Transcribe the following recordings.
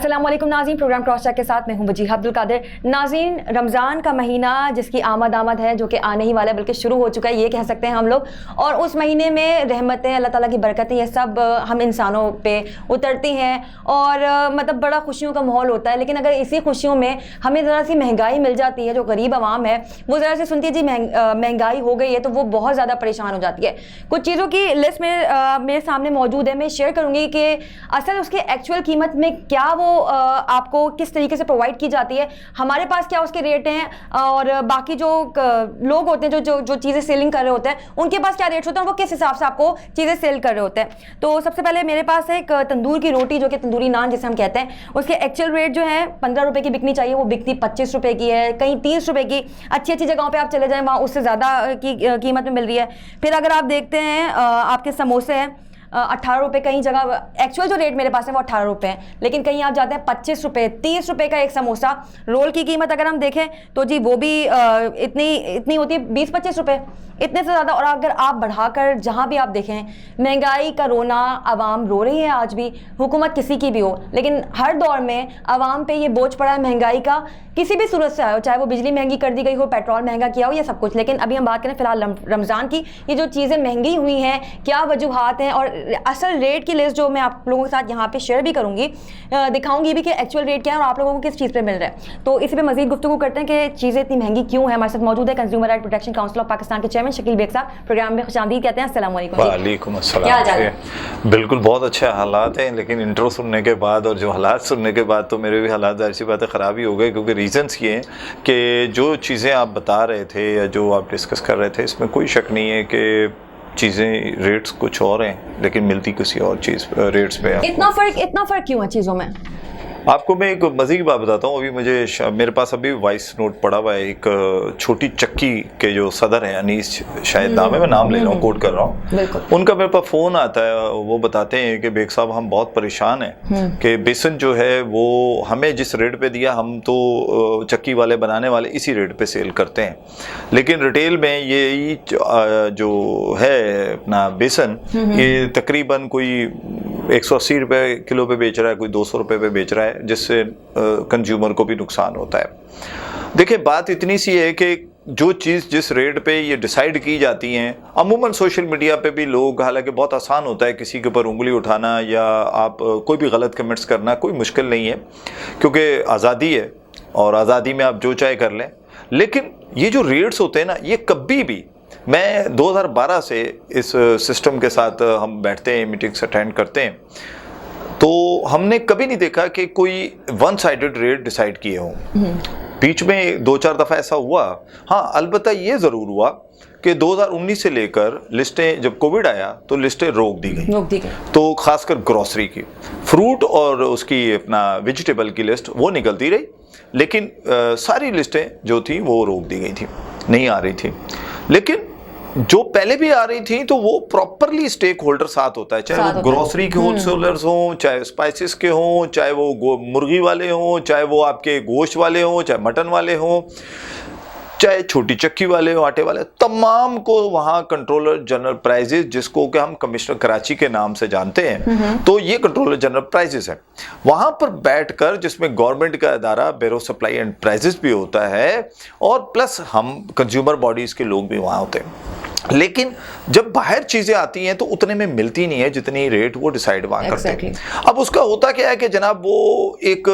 अस्सलाम वालेकुम नाज़रीन, प्रोग्राम क्रॉस चेक के साथ मैं हूं वजीहा अब्दुल कादिर। नाज़रीन, रमज़ान का महीना जिसकी आमद है, जो कि आने ही वाला है, बल्कि शुरू हो चुका है ये कह सकते हैं हम लोग। और उस महीने में रहमतें, अल्लाह ताला की बरकतें, ये सब हम इंसानों पे उतरती हैं और मतलब बड़ा खुशियों का माहौल होता है। लेकिन अगर इसी खुशियों में हमें ज़रा सी महंगाई मिल जाती है, जो गरीब आवाम है वो ज़रा सी सुनती है जी महंगाई हो गई है, तो वो बहुत ज़्यादा परेशान हो जाती है। कुछ चीज़ों की लिस्ट में मेरे सामने मौजूद है, मैं शेयर करूँगी कि असल उसकी एक्चुअल कीमत में क्या वो आपको किस तरीके से प्रोवाइड की जाती है, हमारे पास क्या उसके रेट हैं और बाकी जो लोग होते हैं जो चीज़ें सेलिंग कर रहे होते हैं उनके पास क्या रेट्स होते हैं और वो किस हिसाब से आपको चीज़ें सेल कर रहे होते हैं। तो सबसे पहले मेरे पास है एक तंदूर की रोटी, जो कि तंदूरी नान जिसे हम कहते हैं, उसके एक्चुअल रेट जो है 15 रुपये की बिकनी चाहिए, वो बिकती 25 रुपये की है, कहीं 30 रुपये की। अच्छी अच्छी जगहों पर आप चले जाएँ, वहाँ उससे ज़्यादा की कीमत में मिल रही है। फिर अगर आप देखते हैं आपके समोसे हैं 18 रुपये, कई जगह एक्चुअल जो रेट मेरे पास है वो 18 रुपये है, लेकिन कहीं आप जाते हैं 25 रुपये, 30 रुपये का एक समोसा। रोल की कीमत अगर हम देखें तो जी वो भी इतनी होती है 20-25 रुपये, इतने से ज़्यादा। और अगर आप बढ़ाकर जहाँ भी आप देखें, महंगाई का रोना, आवाम रो रही है आज भी, हुकूमत किसी की भी हो, लेकिन हर दौर में आवाम पे ये बोझ पड़ा है महंगाई का, किसी भी सूरत से आया हो, चाहे वो बिजली महंगी कर दी गई हो, पेट्रोल महंगा किया हो, ये सब कुछ। लेकिन अभी हम बात करें फिलहाल रमज़ान की, ये जो चीज़ें महंगी हुई हैं, क्या वजूहात हैं, और असल रेट की लिस्ट जो मैं आप लोगों के साथ यहाँ पे शेयर भी करूँगी, दिखाऊंगी भी कि एक्चुअल रेट क्या है और आप लोगों को किस चीज़ पे मिल रहा है। तो इसी पे मजीद गुफ्तगू करते हैं कि चीज़ें इतनी महंगी क्यों है। हमारे साथ मौजूद है consumer right protection council of Pakistan के चेयरमैन शकील बेग साहब, प्रोग्राम में खुशामदीद कहते हैं। अस्सलाम वालेकुम। वालेकुम अस्सलाम। बिल्कुल बहुत अच्छे हालात हैं, लेकिन इंट्रो सुनने के बाद और जो हालात सुनने के बाद तो मेरे भी हालात जाहिर सी बात है ख़राब ही हो गए, क्योंकि रीज़न्स ये हैं कि जो चीज़ें आप बता रहे थे या जो आप डिस्कस कर रहे थे, इसमें कोई शक नहीं है कि चीज़ें रेट्स कुछ और हैं लेकिन मिलती किसी और चीज़ रेट्स पे है। इतना फ़र्क क्यों है चीज़ों में? आपको मैं एक मज़े की बात बताता हूँ। अभी मेरे पास अभी वॉइस नोट पड़ा हुआ है, एक छोटी चक्की के जो सदर हैं, अनीस शायद नाम है, मैं नाम ले रहा हूँ, कोट कर रहा हूँ, उनका मेरे पास फ़ोन आता है। वो बताते हैं कि बेग साहब हम बहुत परेशान हैं कि बेसन जो है वो हमें जिस रेट पे दिया, हम तो चक्की वाले बनाने वाले इसी रेट पे सेल करते हैं, लेकिन रिटेल में ये जो है अपना बेसन, ये तकरीबन कोई 180 रुपये किलो पे बेच रहा है, कोई 200 रुपये पे बेच रहा है, जिससे कंज्यूमर को भी नुकसान होता है। देखिए बात इतनी सी है कि जो चीज़ जिस रेट पे ये डिसाइड की जाती हैं, अमूमन सोशल मीडिया पे भी लोग, हालांकि बहुत आसान होता है किसी के ऊपर उंगली उठाना या आप कोई भी गलत कमेंट्स करना, कोई मुश्किल नहीं है क्योंकि आज़ादी है और आज़ादी में आप जो चाहे कर लें। लेकिन ये जो रेट्स होते हैं ना, ये कभी भी, मैं 2012 से इस सिस्टम के साथ हम बैठते हैं, मीटिंग्स अटेंड करते हैं, तो हमने कभी नहीं देखा कि कोई वन साइडेड रेट डिसाइड किए हों। बीच में 2-4 दफ़ा ऐसा हुआ, हाँ, अलबत्ता ये ज़रूर हुआ कि 2019 से लेकर लिस्टें, जब कोविड आया तो लिस्टें रोक दी गई। तो खासकर ग्रोसरी की, फ्रूट और उसकी अपना वेजिटेबल की लिस्ट वो निकलती रही, लेकिन सारी लिस्टें जो थी वो रोक दी गई थी, नहीं आ रही थी। लेकिन जो पहले भी आ रही थी तो वो प्रॉपरली स्टेक होल्डर साथ होता है, चाहे वो ग्रोसरी के होलसेलर्स हों, चाहे स्पाइसेस के हों, चाहे वो मुर्गी वाले हों, चाहे वो आपके गोश्त वाले हों, चाहे मटन वाले हों, चाहे छोटी चक्की वाले हो, आटे वाले, तमाम को वहाँ कंट्रोलर जनरल प्राइजेस, जिसको कि हम कमिश्नर कराची के नाम से जानते हैं, तो ये कंट्रोलर जनरल प्राइजेस है, वहाँ पर बैठकर, जिसमें गवर्नमेंट का अदारा ब्यूरो सप्लाई एंड प्राइजेस भी होता है और प्लस हम कंज्यूमर बॉडीज़ के लोग भी वहाँ होते हैं। लेकिन जब बाहर चीज़ें आती हैं तो उतने में मिलती नहीं है जितनी रेट वो डिसाइड वहाँ करते हैं। अब उसका होता क्या है कि जनाब वो एक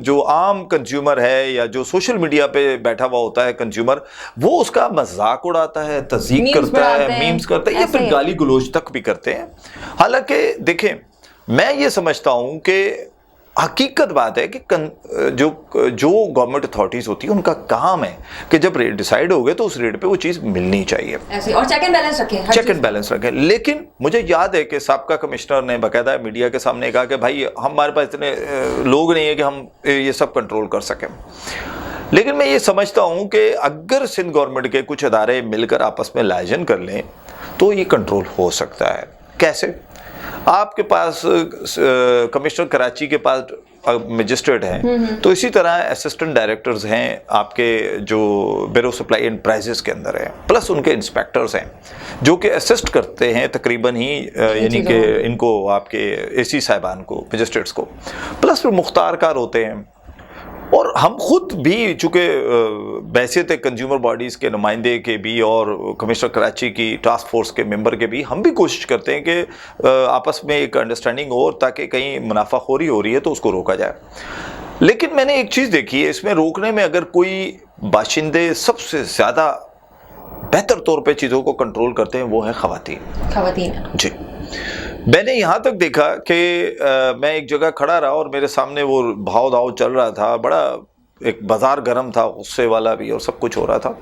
जो आम कंज्यूमर है या जो सोशल मीडिया पे बैठा हुआ होता है कंज्यूमर, वो उसका मजाक उड़ाता है, तज़ीक करता है, मीम्स करता है, या फिर गाली गलौज तक भी करते हैं। हालांकि देखें, मैं ये समझता हूँ कि हकीकत बात है कि जो गवर्नमेंट अथॉरिटीज़ होती है उनका काम है कि जब रेट डिसाइड हो गए तो उस रेट पे वो चीज़ मिलनी चाहिए ऐसे, और चेक एंड बैलेंस रखें। लेकिन मुझे याद है कि साबका कमिश्नर ने बाकायदा मीडिया के सामने कहा कि भाई हमारे पास इतने लोग नहीं है कि हम ये सब कंट्रोल कर सकें। लेकिन मैं ये समझता हूँ कि अगर सिंध गवर्नमेंट के कुछ अदारे मिलकर आपस में लाइजन कर लें तो ये कंट्रोल हो सकता है। कैसे? आपके पास कमिश्नर कराची के पास मजिस्ट्रेट हैं, तो इसी तरह असिस्टेंट डायरेक्टर्स हैं आपके जो ब्यूरो सप्लाई एंड प्राइजेस के अंदर हैं, प्लस उनके इंस्पेक्टर्स हैं जो कि असिस्ट करते हैं तकरीबन ही यानी कि इनको आपके एसी साहिबान को, मजिस्ट्रेट्स को, प्लस फिर मुख्तारकार होते हैं। और हम खुद भी चूँकि बैसियत कंज्यूमर बॉडीज़ के नुमाइंदे के भी और कमिश्नर कराची की टास्क फोर्स के मेंबर के भी हम भी कोशिश करते हैं कि आपस में एक अंडरस्टैंडिंग हो ताकि कहीं मुनाफाखोरी हो रही है तो उसको रोका जाए। लेकिन मैंने एक चीज़ देखी है, इसमें रोकने में अगर कोई बाशिंदे सबसे ज़्यादा बेहतर तौर पे चीज़ों को कंट्रोल करते हैं वो है ख़वातीन जी। मैंने यहाँ तक देखा कि मैं एक जगह खड़ा रहा और मेरे सामने वो भाव दाव चल रहा था, बड़ा एक बाजार गर्म था, गुस्से वाला भी और सब कुछ हो रहा था।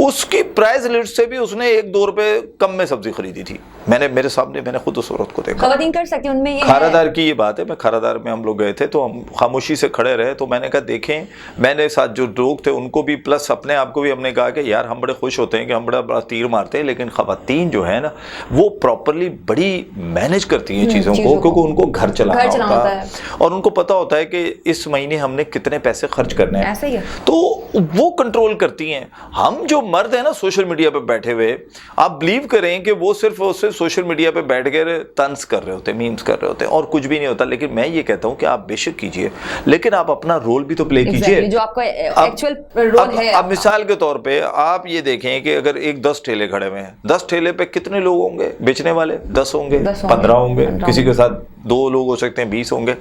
उसकी प्राइस लिस्ट से भी उसने 1-2 रुपए कम में सब्जी खरीदी थी। मेरे सामने मैंने खुद उस औरत को देखा। खवातीन कर सकते हैं उनमें ये खारादार की ये बात है। मैं खारादार में हम लोग गए थे तो हम खामोशी से खड़े रहे, तो मैंने कहा देखें, मैंने साथ जो लोग थे उनको भी प्लस अपने आप को भी हमने कहा कि यार हम बड़े खुश होते हैं कि हम बड़ा तीर मारते हैं, लेकिन खवातीन जो है ना वो प्रॉपरली बड़ी मैनेज करती हैं चीज़ों को, क्योंकि उनको घर चलाना होता है और उनको पता होता है कि इस महीने हमने कितने पैसे खर्च करने हैं, ऐसे ही है। तो वो कंट्रोल करती हैं। हम जो मर्द हैं ना सोशल मीडिया पे बैठे हुए, आप बिलीव करें कि वो सिर्फ सोशल मीडिया पे बैठ कर तंज कर रहे होते, मीम्स कर रहे होते हैं और कुछ भी नहीं होता। लेकिन मैं ये कहता हूं कि आप बेशक कीजिए, लेकिन आप अपना रोल भी तो प्ले कीजिए, जो आपका एक्चुअल रोल है। अब मिसाल के तौर पे आप ये देखें कि अगर 10 ठेले खड़े हुए हैं, 10 ठेले पे कितने लोग होंगे बेचने वाले? 10 होंगे, 15 होंगे, किसी के साथ 2 लोग हो सकते हैं, 20 होंगे।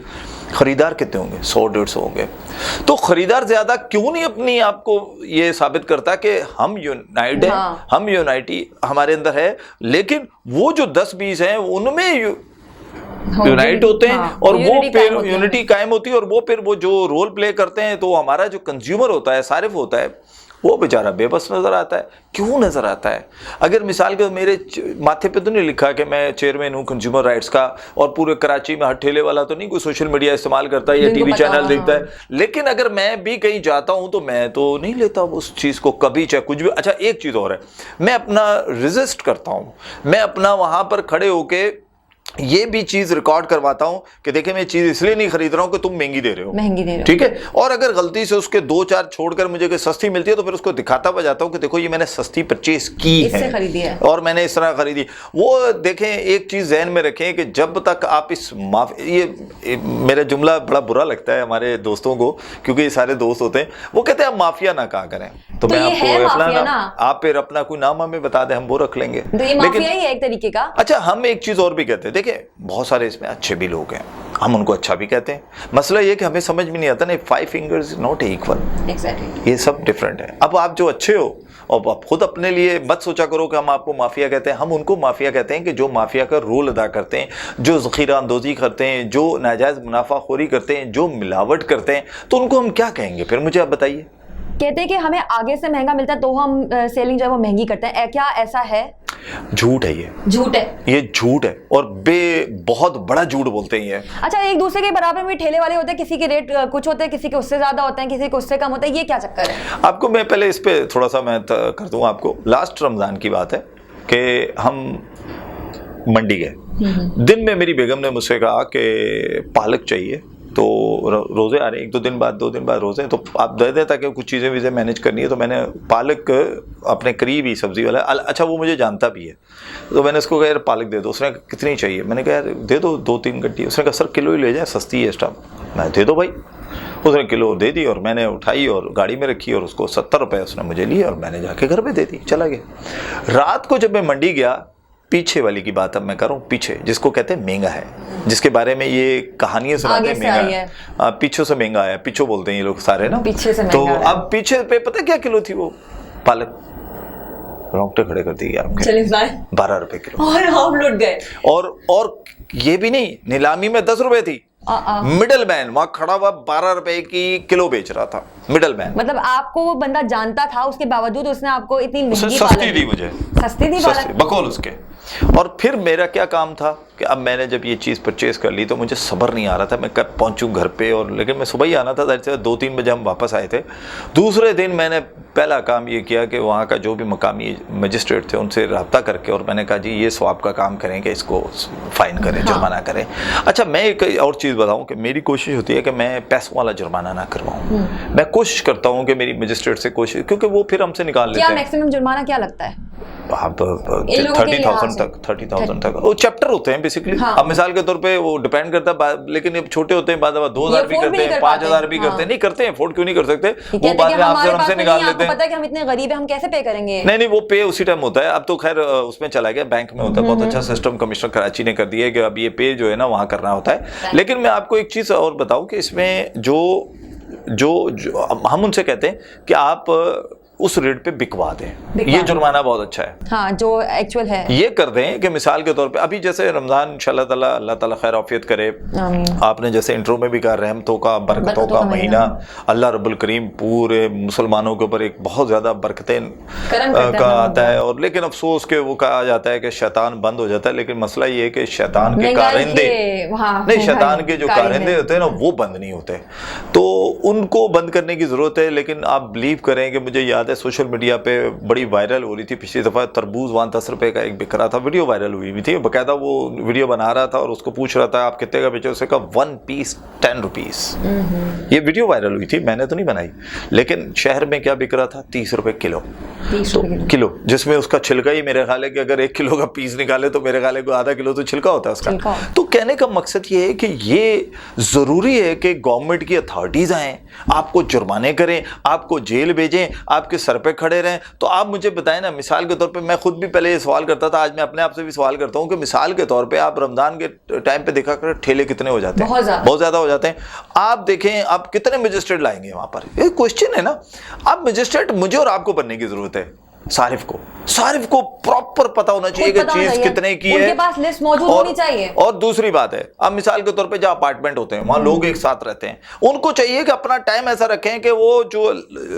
खरीदार कितने होंगे? 100-150 होंगे। तो खरीदार ज्यादा क्यों नहीं अपनी आपको ये साबित करता कि हम यूनाइटेड हैं, हम यूनाइटी हमारे अंदर है, लेकिन वो जो 10-20 हैं उनमें यूनाइट होते हैं और वो फिर यूनिटी कायम होती है और वो फिर वो जो रोल प्ले करते हैं, तो हमारा जो कंज्यूमर होता है, सारिफ होता है, वो बेचारा बेबस नजर आता है। क्यों नजर आता है? अगर मिसाल के मेरे माथे पे तो नहीं लिखा कि मैं चेयरमैन हूँ कंज्यूमर राइट्स का और पूरे कराची में हर ठेले वाला तो नहीं कोई सोशल मीडिया इस्तेमाल करता है या टीवी चैनल देखता है, लेकिन अगर मैं भी कहीं जाता हूँ तो मैं तो नहीं लेता उस चीज़ को कभी, चाहे कुछ भी। अच्छा, एक चीज़ और है, मैं अपना रेजिस्ट करता हूँ, मैं अपना वहाँ पर खड़े होके ये भी चीज रिकॉर्ड करवाता हूं कि देखिए मैं चीज इसलिए नहीं खरीद रहा हूं कि तुम महंगी दे रहे हो, ठीक है। और अगर गलती से उसके 2-4 छोड़कर मुझे कोई सस्ती मिलती है तो फिर उसको दिखाता बजाता हूं कि देखो ये मैंने सस्ती परचेज की है, खरीदी है और मैंने इस तरह खरीदी। वो देखें, एक चीज ज़हन में रखें कि जब तक आप इस ये मेरा जुमला बड़ा बुरा लगता है हमारे दोस्तों को, क्योंकि ये सारे दोस्त होते हैं, वो कहते हैं आप माफिया ना कहा करें, तो मैं आपको आप फिर अपना कोई नाम हमें बता दें, हम वो रख लेंगे, लेकिन एक तरीके का। अच्छा, हम एक चीज और भी कहते हैं, देखिए बहुत सारे इसमें अच्छे भी लोग हैं, हम उनको अच्छा भी कहते हैं। मसला ये कि हमें समझ में नहीं आता ना, 5 fingers नॉट इक्वल, ये सब डिफरेंट है। अब आप जो अच्छे हो और आप खुद अपने लिए मत सोचा करो कि हम आपको माफिया कहते हैं। हम उनको माफिया कहते हैं कि जो माफिया का रोल अदा करते हैं, जो ज़ख़ीरा अंदोज़ी करते हैं, जो नाजायज़ मुनाफाखोरी करते हैं, जो मिलावट करते हैं, तो उनको हम क्या कहेंगे फिर? मुझे आप बताइए। कहते हैं कि हमें आगे से महंगा मिलता है तो हम सेलिंग जो है वो महंगी करते हैं, क्या ऐसा है? झूठ है, ये झूठ है, ये झूठ है और बहुत बड़ा झूठ बोलते हैं ये। अच्छा, एक दूसरे के बराबर में ठेले वाले होते हैं, किसी के रेट कुछ होते हैं, किसी के उससे ज्यादा होते हैं, किसी के उससे कम होते हैं, ये क्या चक्कर है? आपको मैं पहले इस पे थोड़ा सा मैं कर दूं आपको। लास्ट रमजान की बात है कि हम मंडी गए, दिन में मेरी बेगम ने मुझसे कहा कि पालक चाहिए, तो रोज़े आ रहे हैं, 2 दिन बाद रोज़े, तो आप दे दें ताकि कुछ चीज़ें वीज़े मैनेज करनी है। तो मैंने पालक अपने करीब ही सब्ज़ी वाला, अच्छा वो मुझे जानता भी है, तो मैंने उसको कहा यार पालक दे दो। उसने कहा कितनी चाहिए? मैंने कहा यार दे दो 2-3 गड्डी। उसने कहा सर किलो ही ले जाए, सस्ती है इस टाइम। मैं दे दो भाई। उसने किलो दे दी और मैंने उठाई और गाड़ी में रखी और उसको 70 रुपये उसने मुझे लिए और मैंने जाके घर पे दे दी, चला गया। रात को जब मैं मंडी गया, पीछे वाली की बात अब मैं कर रहा हूँ, पीछे जिसको कहते हैं महंगा है, जिसके बारे में ये कहानियां सुनाते हैं, महंगा पीछे से महंगा आया, पीछे बोलते हैं ये लोग सारे ना, पीछे से। तो अब पीछे पे पता क्या किलो थी वो पालक? रोंगटे खड़े कर दिए आपके, 12 रुपए किलो। और हम लुट गए। और ये भी नहीं, नीलामी में 10 रुपए थी, मिडल मैन वहां खड़ा हुआ 12 रुपए की किलो बेच रहा था, मिडल मैन। मतलब आपको वो बंदा जानता था, उसके बावजूद उसने आपको इतनी महंगी सस्ती दी मुझे। सस्ती थी बकौल उसके। और फिर मेरा क्या काम था कि अब मैंने जब ये चीज़ परचेज़ कर ली तो मुझे सब्र नहीं आ रहा था मैं कब पहुंचूं घर पे, और लेकिन मैं सुबह ही आना था, दैट 2-3 बजे हम वापस आए थे। दूसरे दिन मैंने पहला काम ये किया कि वहाँ का जो भी मकामी मजिस्ट्रेट थे उनसे रब्ता करके, और मैंने कहा जी ये स्वाब का काम करें कि इसको फ़ाइन करें, जुर्माना करें। अच्छा, मैं एक और चीज़ बताऊँ कि मेरी कोशिश होती है कि मैं पैसों वाला जुर्माना ना करवाऊँ। मैं कोशिश करता हूँ कि मेरी मजिस्ट्रेट से कोशिश, क्योंकि वो फिर हमसे निकाल लेते हैं। मैक्सिमम जुर्माना क्या लगता है? आप 30,000 तक वो चैप्टर होते हैं बेसिकली। अब मिसाल के तौर पे वो डिपेंड करता है, लेकिन ये छोटे होते हैं, बाद 2,000 भी करते हैं, 5,000 भी करते हैं। नहीं करते हैं, अफोर्ड क्यों नहीं कर सकते? वो बाद में आपसे हमसे निकाल लेते हैं। पता है कि हम इतने गरीब हैं, हम कैसे पे करेंगे? नहीं, वो पे उसी टाइम होता है। अब तो खैर उसमें चला गया, बैंक में होता है। बहुत अच्छा सिस्टम कमिश्नर कराची ने कर दिया है कि अब ये पे जो है ना वहाँ करना होता है। लेकिन मैं आपको एक चीज़ और बताऊँ कि इसमें जो हम उनसे कहते हैं कि आप उस रेट पे बिकवा दें, ये जुर्माना बहुत अच्छा है। हाँ, जो एक्चुअल है ये कर दें कि मिसाल के तौर पे अभी जैसे रमजान इंशाल्लाह ताला अल्लाह ताला खैर आफियत करे, आपने जैसे इंट्रो में भी कहा रहमतों का बरकतों का महीना, अल्लाह रब्बुल करीम पूरे मुसलमानों के ऊपर एक बहुत ज़्यादा बरकतें का आता है। और लेकिन अफसोस के वो कहा जाता है कि शैतान बंद हो जाता है, लेकिन मसला ये है कि शैतान के कारिंदे नहीं, शैतान के जो कारिंदे होते हैं ना वो बंद नहीं होते, तो उनको बंद करने की ज़रूरत है। लेकिन आप बिलीव करें कि मुझे याद है सोशल मीडिया पे बड़ी वायरल हो रही थी पिछली दफ़ा, तरबूज वहाँ 10 रुपए का एक बिक रहा था, वीडियो वायरल हुई थी, बाकायदा वो वीडियो बना रहा था और उसको पूछ रहा था आप कितने का बेचे, उसने कहा 1 पीस 10 रुपीज़। ये वीडियो वायरल हुई थी, मैंने तो नहीं बनाई, लेकिन शहर में क्या बिक रहा था 30 रुपए किलो, किलो, जिसमें उसका छिलका ही मेरे ख्याल है कि अगर 1 किलो का पीस निकाले तो मेरे ख्याल है आधा किलो तो छिलका होता है उसका। तो कहने का मकसद ये है कि ये ज़रूरी है कि गवर्नमेंट की अथॉरिटीज़ आएँ, आपको जुर्माने करें, आपको जेल भेजें, आपके सर पे खड़े रहें। तो आप मुझे बताएं ना, मिसाल के तौर पे मैं खुद भी पहले ये सवाल करता था, आज मैं अपने आप से भी सवाल करता हूँ कि मिसाल के तौर पे आप रमजान के टाइम पे देखा कर ठेले कितने हो जाते हैं, बहुत ज़्यादा हो जाते हैं। आप देखें आप कितने मजिस्ट्रेट लाएंगे वहाँ पर, ये क्वेश्चन है ना। आप मजिस्ट्रेट मुझे और आपको बनने की ज़रूरत है, सारिफ को प्रॉपर पता होना चाहिए कि चीज कितने की है, उनके पास लिस्ट मौजूद होनी चाहिए। और दूसरी बात है, अब मिसाल के तौर पे जो अपार्टमेंट होते हैं वहां लोग एक साथ रहते हैं, उनको चाहिए कि अपना टाइम ऐसा रखें कि वो जो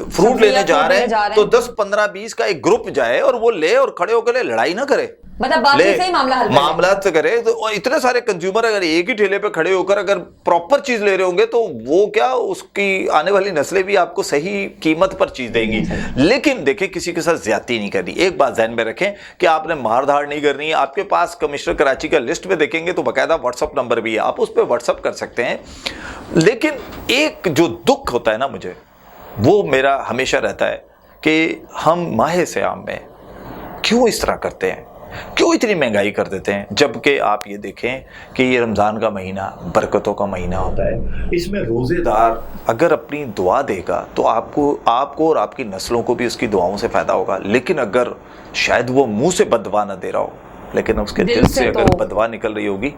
फ्रूट लेने जा रहे हैं तो 10, 15, 20 का एक ग्रुप जाए और वो ले और खड़े होकर लड़ाई ना करे, मतलब बात से ही मामला से करे। तो इतने सारे कंज्यूमर अगर एक ही ठेले पे खड़े होकर अगर प्रॉपर चीज ले रहे होंगे तो वो क्या, उसकी आने वाली नस्लें भी आपको सही कीमत पर चीज देंगी। लेकिन देखिए किसी के साथ ज्यादती नहीं करनी, एक बात ध्यान में रखें कि आपने मारधाड़ नहीं करनी है। आपके पास कमिश्नर कराची का लिस्ट में देखेंगे तो बाकायदा व्हाट्सअप नंबर भी है, आप उस पर व्हाट्सअप कर सकते हैं। लेकिन एक जो दुख होता है ना मुझे, वो मेरा हमेशा रहता है कि हम माहे सियाम में क्यों इस तरह करते हैं, क्यों इतनी महंगाई कर देते हैं, जबकि आप ये देखें कि ये रमज़ान का महीना बरकतों का महीना होता है। इसमें रोज़ेदार अगर अपनी दुआ देगा तो आपको और आपकी नस्लों को भी उसकी दुआओं से फ़ायदा होगा। लेकिन अगर शायद वो मुंह से बदवा ना दे रहा हो, लेकिन उसके दिल से अगर बदवा निकल रही होगी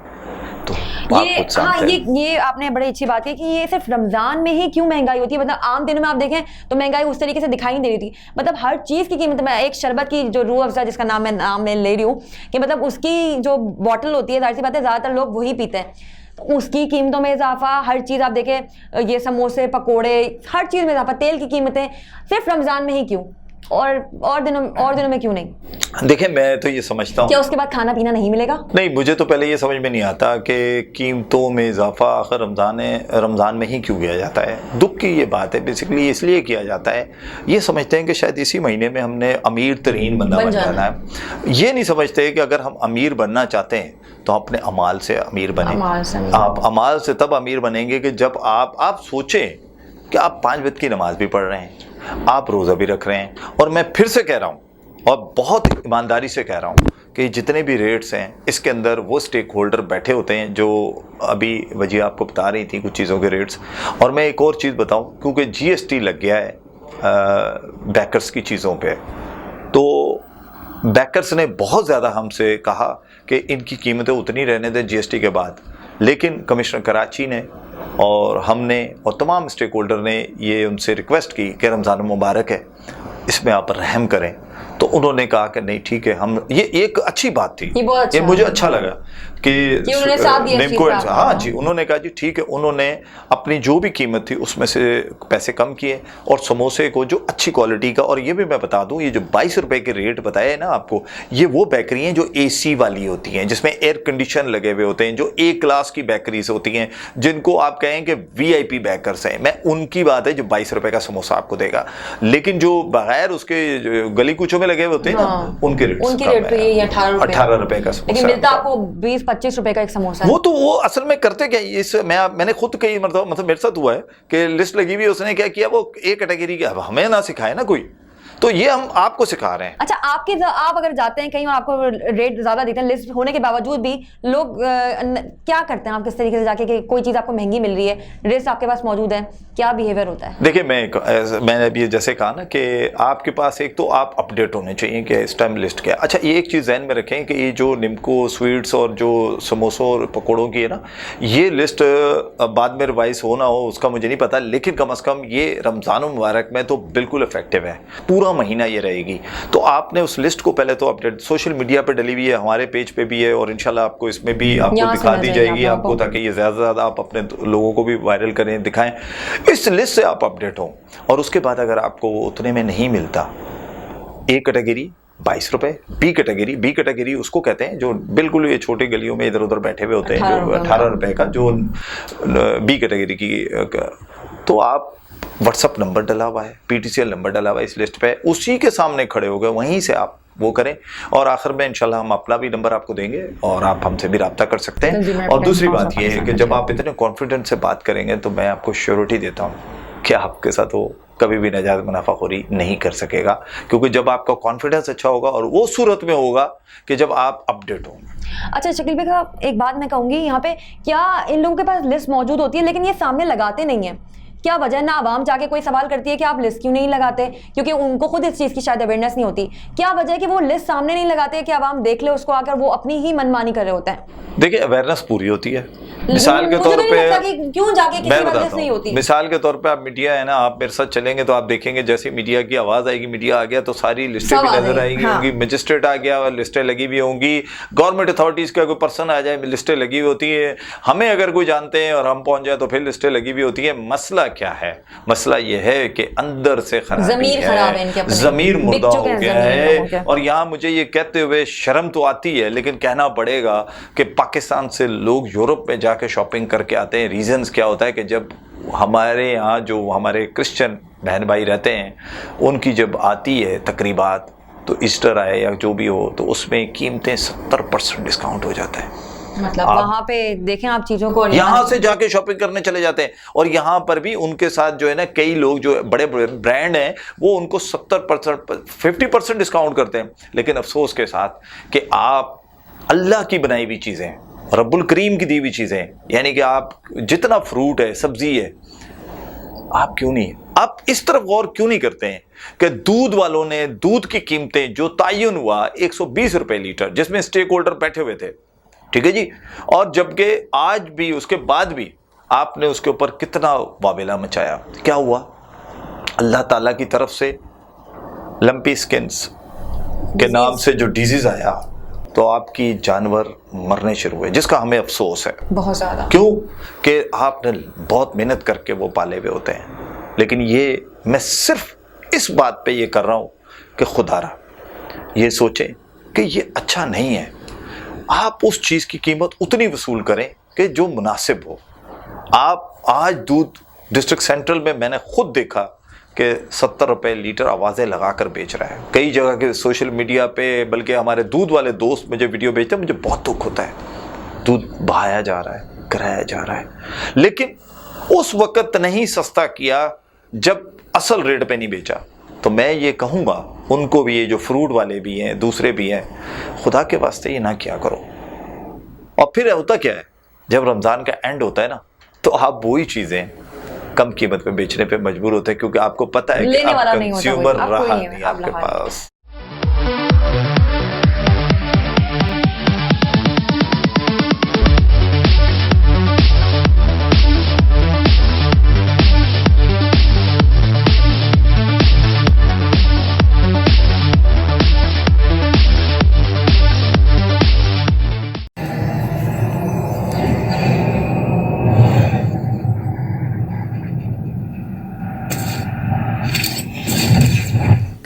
तो ये आपने बड़ी अच्छी बात की कि ये सिर्फ रमजान में ही क्यों महंगाई होती है। मतलब आम दिनों में आप देखें तो महंगाई उस तरीके से दिखाई नहीं दे रही थी। मतलब हर चीज़ की कीमत में, एक शरबत की जो रूह अफ़ज़ा जिसका नाम मैं ले रही हूँ कि मतलब उसकी जो बॉटल होती है, जाहिर सी बात है ज़्यादातर लोग वही पीते हैं, तो उसकी कीमतों में इजाफा, हर चीज़ आप देखें, ये समोसे पकोड़े, हर चीज़ में इजाफा, तेल की कीमतें, सिर्फ रमज़ान में ही क्यों और दिनों में क्यों नहीं? देखिए मैं तो ये समझता हूँ, क्या उसके बाद खाना पीना नहीं मिलेगा? नहीं, मुझे तो पहले ये समझ में नहीं आता कि कीमतों में इजाफा आखिर रमज़ान में ही क्यों किया जाता है। दुख की ये बात है, बेसिकली इसलिए किया जाता है, ये समझते हैं कि शायद इसी महीने में हमने अमीर तरीन बंदा बन जाना है। ये नहीं समझते कि अगर हम अमीर बनना चाहते हैं तो अपने अमाल से अमीर बने। आप अमाल से तब अमीर बनेंगे कि जब आप सोचें कि आप 5 वक्त की नमाज भी पढ़ रहे हैं, आप रोज़ा भी रख रहे हैं। और मैं फिर से कह रहा हूँ और बहुत ईमानदारी से कह रहा हूँ कि जितने भी रेट्स हैं इसके अंदर वो स्टेक होल्डर बैठे होते हैं जो अभी वजी आपको बता रही थी कुछ चीज़ों के रेट्स। और मैं एक और चीज़ बताऊँ, क्योंकि GST लग गया है बैकर्स की चीज़ों पे, तो बैकर्स ने बहुत ज़्यादा हमसे कहा कि इनकी कीमतें उतनी रहने दें GST के बाद। लेकिन कमिश्नर कराची ने और हमने और तमाम स्टेक होल्डर ने ये उनसे रिक्वेस्ट की कि रमज़ान मुबारक है, इसमें आप रहम करें, तो उन्होंने कहा कि नहीं ठीक है, हम ये एक अच्छी बात थी, ये मुझे अच्छा लगा कि उन्होंने साथ दिया निम्को हाँ जी, उन्होंने कहा जी ठीक है, उन्होंने अपनी जो भी कीमत थी उसमें से पैसे कम किए और समोसे को जो अच्छी क्वालिटी का, और ये भी मैं बता दूं, ये जो 22 रुपए के रेट बताए ना आपको, ये वो बेकरी हैं जो AC वाली होती हैं, जिसमें एयर कंडीशन लगे हुए होते हैं, जो A क्लास की बेकरीज होती हैं, जिनको आप कहें कि VIP बेकर्स हैं, मैं उनकी बात है जो 22 रुपए का समोसा आपको देगा। लेकिन जो बगैर उसके गली कुचों में लगे हुए होते हैं ना, उनके रेट तो ये 18 रुपए का समोसा, लेकिन मिलता आपको 20-25 रुपए का एक समोसा है। वो असल में करते क्या, इस मैंने खुद कई मतलब मेरे साथ हुआ है कि लिस्ट लगी हुई, उसने क्या किया, वो एक कैटेगरी का, हमें ना सिखाए ना कोई, तो ये हम आपको सिखा रहे हैं। अच्छा, आप अगर जाते हैं कहीं और आपको रेट ज्यादा देते हैं, लिस्ट होने के बावजूद भी लोग क्या करते हैं, आप किस तरीके से जाके कि कोई चीज आपको महंगी मिल रही है, लिस्ट आपके पास मौजूद है, क्या बिहेवियर होता है? देखिए मैंने अभी जैसे कहा ना कि आपके पास एक तो आप अपडेट होने चाहिए कि इस टाइम लिस्ट क्या है। अच्छा, ये एक चीज़ ज़हन में रखें कि ये जो निम्को स्वीट्स और जो समोसों और पकौड़ों की है ना, ये लिस्ट बाद में रिवाइज हो ना हो उसका मुझे नहीं पता, लेकिन कम से कम ये रमज़ान मुबारक में तो बिल्कुल इफेक्टिव है, पूरा महीना ये रहेगी। तो आपने उस लिस्ट को पहले तो अपडेट, सोशल मीडिया पे डली हुई है, हमारे पेज पे भी है, और इंशाल्लाह आपको इसमें भी आपको दिखा दी जाएगी आपको, ताकि ये ज़्यादा से ज़्यादा आप अपने लोगों को भी वायरल करें, दिखाएं, इस लिस्ट से आप अपडेट हो। और उसके बाद अगर आपको उतने में नहीं मिलता, ए कैटेगरी 22 रुपए, बी कैटेगरी उसको कहते हैं जो बिल्कुल ये छोटी गलियों में इधर उधर बैठे हुए होते हैं, जो 18 रुपए का जो बी कैटेगरी की, तो आप व्हाट्सअप नंबर डला हुआ है, PTCL नंबर डला हुआ है इस लिस्ट पे, उसी के सामने खड़े हो गए, वहीं से आप वो करें, और आखिर में इंशाल्लाह हम अपना भी नंबर आपको देंगे और आप हमसे भी रब्ता कर सकते हैं। और दूसरी बात ये है कि जब आप इतने कॉन्फिडेंस से बात करेंगे तो मैं आपको श्योरिटी देता हूँ कि आपके साथ वो कभी भी नाजायज मुनाफाखोरी नहीं कर सकेगा, क्योंकि जब आपका कॉन्फिडेंस अच्छा होगा, और वो सूरत में होगा कि जब आप अपडेट हो। अच्छा शकील भाई साहब, एक बात मैं कहूँगी यहाँ पे, क्या इन लोगों के पास लिस्ट मौजूद होती है लेकिन ये सामने लगाते नहीं है, क्या वजह? ना आवाम जाके कोई सवाल करती है कि आप लिस्ट क्यों नहीं लगाते, क्योंकि उनको खुद इस चीज़ की शायद अवेयरनेस नहीं होती। क्या वजह है कि वो लिस्ट सामने नहीं लगाते कि आवाम देख ले उसको आकर, वो अपनी ही मनमानी कर रहे होते हैं? देखिए, अवेयरनेस पूरी होती है। मिसाल के तौर पे क्यों जाके किसी की लिस्ट नहीं होती? मिसाल के तौर पे आप मीडिया है ना, आप मेरे साथ चलेंगे तो आप देखेंगे जैसे मीडिया की आवाज आएगी, मीडिया आ गया तो सारी लिस्टें भी नजर आएंगी होंगी, मजिस्ट्रेट आ गया लिस्टें लगी हुई होंगी, गवर्नमेंट अथॉरिटीज का कोई पर्सन आ जाए लिस्टें लगी हुई होती है, हमें अगर कोई जानते हैं और हम पहुंच जाए तो फिर लिस्टें लगी हुई होती है। मसला क्या है? मसला ये है कि अंदर से खराबी है, ज़मीर मुर्दा हो गया है। और यहाँ मुझे ये कहते हुए शर्म तो आती है, लेकिन कहना पड़ेगा कि पाकिस्तान से लोग यूरोप में जाके शॉपिंग करके आते हैं। रीजंस क्या होता है कि जब हमारे यहाँ जो हमारे क्रिश्चियन बहन भाई रहते हैं, उनकी जब आती है तकरीबात, तो ईस्टर आए या जो भी हो, तो उसमें कीमतें 70% डिस्काउंट हो जाता है। मतलब वहां पे देखें आप चीजों को, यहाँ से जाके शॉपिंग करने चले जाते हैं, और यहाँ पर भी उनके साथ जो है ना, कई लोग जो बड़े बड़े ब्रांड हैं वो उनको 70% 50% डिस्काउंट करते हैं। लेकिन अफसोस के साथ कि आप अल्लाह की बनाई हुई चीजें, रब्बुल करीम की दी हुई चीजें, यानी कि आप जितना फ्रूट है, सब्जी है, आप क्यों नहीं, आप इस तरफ गौर क्यों नहीं करते हैं कि दूध वालों ने दूध की कीमतें जो तयन हुआ 120 रुपए लीटर, जिसमें स्टेक होल्डर बैठे हुए थे, ठीक है जी, और जबकि आज भी उसके बाद भी आपने उसके ऊपर कितना वावेला मचाया। क्या हुआ? अल्लाह ताला की तरफ से लंपी स्किन्स के नाम से जो डिजीज आया, तो आपकी जानवर मरने शुरू हुए, जिसका हमें अफसोस है बहुत ज़्यादा। क्यों? कि आपने बहुत मेहनत करके वो पाले हुए होते हैं। लेकिन ये मैं सिर्फ इस बात पे ये कर रहा हूँ कि खुदारा ये सोचें कि ये अच्छा नहीं है। आप उस चीज़ की कीमत उतनी वसूल करें कि जो मुनासिब हो। आप आज दूध डिस्ट्रिक्ट सेंट्रल में मैंने खुद देखा कि 70 रुपए लीटर आवाज़ें लगाकर बेच रहा है कई जगह के सोशल मीडिया पे, बल्कि हमारे दूध वाले दोस्त मुझे वीडियो भेजते हैं, मुझे बहुत दुख होता है। दूध बहाया जा रहा है, कराया जा रहा है, लेकिन उस वक़्त नहीं सस्ता किया जब असल रेट पे नहीं बेचा। तो मैं ये कहूँगा उनको भी, ये जो फ्रूट वाले भी हैं, दूसरे भी हैं, खुदा के वास्ते ये ना किया करो। और फिर होता क्या है, जब रमज़ान का एंड होता है ना, तो आप वही चीज़ें कम कीमत पे बेचने पे मजबूर होते हैं, क्योंकि आपको पता है कि आप कंज्यूमर रहा नहीं आपके पास।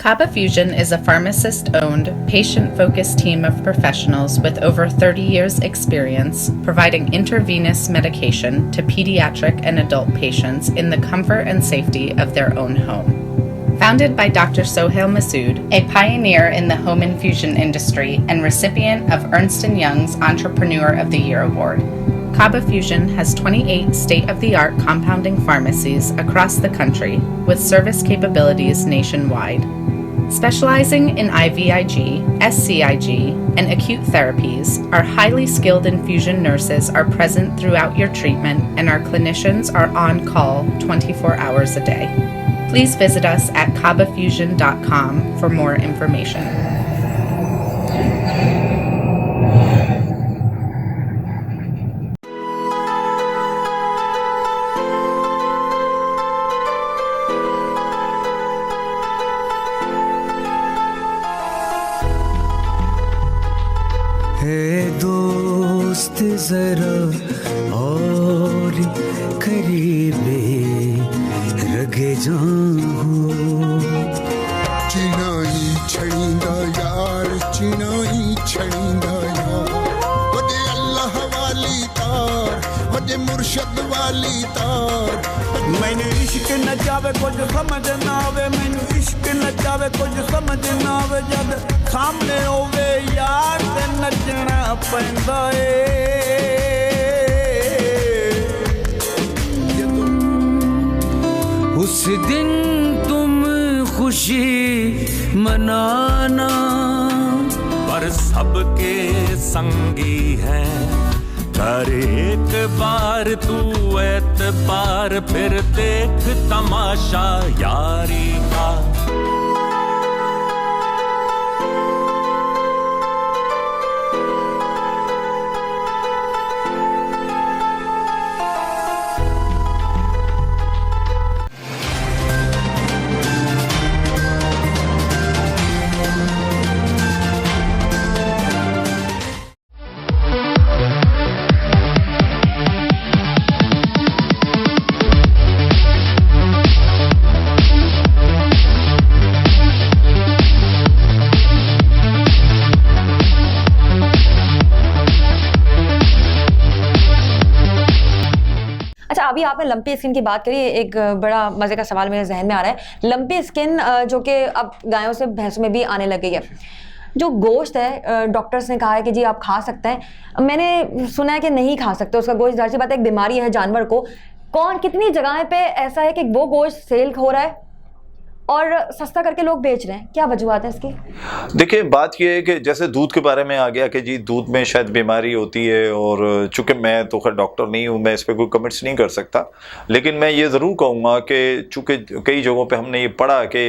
Kaba Fusion is a pharmacist-owned, patient-focused team of professionals with over 30 years' experience providing intravenous medication to pediatric and adult patients in the comfort and safety of their own home. Founded by Dr. Sohail Masood, a pioneer in the home infusion industry and recipient of Ernst & Young's Entrepreneur of the Year award, Kaba Fusion has 28 state-of-the-art compounding pharmacies across the country with service capabilities nationwide. Specializing in IVIG, SCIG, and acute therapies, our highly skilled infusion nurses are present throughout your treatment and our clinicians are on call 24 hours a day. Please visit us at kabafusion.com for more information. दोस्त जरा और करीबे रगे जाऊं चिनाई छड़ींदा यार चिनाई छड़ींदा यार वदे अल्लाह वाली तार वदे मुर्शद वाली तार मैंने इश्क न जावे कुछ समझ ना आवे मैंने इश्क न जावे कुछ समझ ना आवे जब सामने होवे यार ते नचना पैंदा ए उस दिन तुम खुशी मनाना पर सबके संगी हैं कर एक बार तू एतबार फिर देख तमाशा यारी का अभी आपने लंपी स्किन की बात करी, एक बड़ा मजे का सवाल मेरे जहन में आ रहा है। लंपी स्किन जो कि अब गायों से भैंसों में भी आने लग गई है, जो गोश्त है डॉक्टर्स ने कहा है कि जी आप खा सकते हैं, मैंने सुना है कि नहीं खा सकते उसका गोश्त। जाहिर सी बात है एक बीमारी है जानवर को। कितनी जगह पे ऐसा है कि वो गोश्त सेल हो रहा है और सस्ता करके लोग बेच रहे हैं, क्या वजूहत है इसकी? देखिए बात यह है कि जैसे दूध के बारे में आ गया कि जी दूध में शायद बीमारी होती है, और चूंकि मैं तो खैर डॉक्टर नहीं हूँ, मैं इस पर कोई कमेंट्स नहीं कर सकता, लेकिन मैं ये ज़रूर कहूँगा कि चूंकि कई जगहों पे हमने ये पढ़ा कि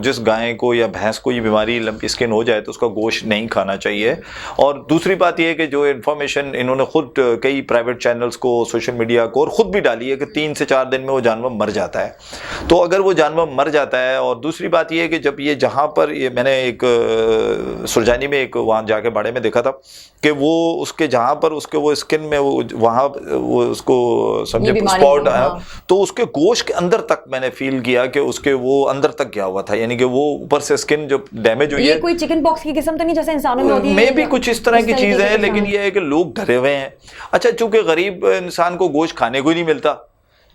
जिस गाय को या भैंस को ये बीमारी लंपी स्किन हो जाए तो उसका गोश्त नहीं खाना चाहिए। और दूसरी बात यह है कि जो इन्फॉर्मेशन इन्होंने खुद कई प्राइवेट चैनल्स को, सोशल मीडिया को और ख़ुद भी डाली है कि 3 से 4 दिन में वो जानवर मर जाता है। तो अगर वो जानवर मर जाता है, और दूसरी बात यह है कि जब ये जहाँ पर ये मैंने एक सुरजानी में एक वहाँ जाके बाड़े में देखा था कि वो उसके जहाँ पर उसके वो स्किन में वो वहाँ वो उसको समझे स्पॉट आया, तो उसके गोश्त के अंदर तक मैंने फील किया कि उसके वो अंदर तक गया हुआ था, यानी कि वो ऊपर से स्किन जो डैमेज हुई है। ये कोई चिकन पॉक्स की किस्म तो नहीं जैसे इंसानों में होती है? मे भी कुछ इस तरह की चीज़ है, लेकिन ये है कि लोग डरे हुए हैं। अच्छा, चूंकि गरीब इंसान को गोश्त खाने को ही नहीं मिलता,